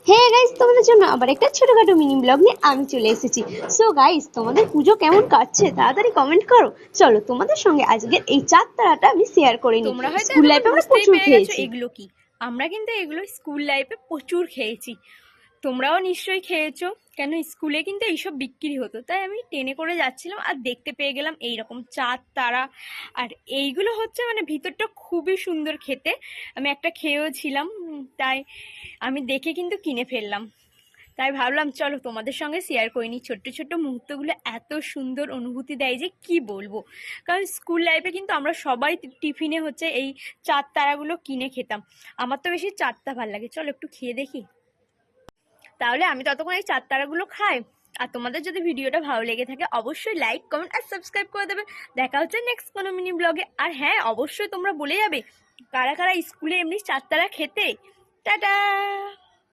Hey guys, তোমাদের জন্য আবার একটা ছোটখাটো মিনি ব্লগ নিয়ে আমি চলে এসেছি। সো গাইস, তোমাদের পুজো কেমন কাটছে তাড়াতাড়ি কমেন্ট করো। চলো তোমাদের সঙ্গে আজকের এই চাঁদ তারাটা আমি শেয়ার করে নিই। তোমরা হয়তো স্কুল এতক্ষণ লাইফে আমরা বুঝতেই প্রচুর পেরে গেছো খেয়েছি। এগুলো কি। আমরা কিন্তু এগুলো স্কুল লাইফে প্রচুর খেয়েছি। তোমরাও নিশ্চয়ই খেয়েছো, কেন স্কুলে কিন্তু এইসব বিক্রি হতো। তাই আমি ট্রেনে করে যাচ্ছিলাম আর দেখতে পেয়ে গেলাম এইরকম চাঁদ তারা। আর এইগুলো হচ্ছে মানে ভিতরটা খুবই সুন্দর খেতে। আমি একটা খেয়েও ছিলাম, তাই আমি দেখে কিন্তু কিনে ফেললাম। তাই ভাবলাম চলো তোমাদের সঙ্গে শেয়ার করে নিই। ছোট্ট ছোট্ট মুহূর্তগুলো এত সুন্দর অনুভূতি দেয় যে কি বলবো। কারণ স্কুল লাইফে কিন্তু আমরা সবাই টিফিনে হচ্ছে এই চাঁদ তারাগুলো কিনে খেতাম। আমার তো বেশি চাঁদটা ভালো লাগে, চলো একটু খেয়ে দেখি। তাহলে আমি ততক্ষণ এই চাঁদ তারাগুলো খাই। আর তোমাদের যদি ভিডিওটা ভালো লেগে থাকে অবশ্যই লাইক কমেন্ট আর সাবস্ক্রাইব করে দেবে। দেখা হচ্ছে নেক্সট কোনো মিনি ব্লগে। আর হ্যাঁ, অবশ্যই তোমরা বলে যাবে কারা কারা স্কুলে এমনি চাঁদ তারা খেতে। টাটা।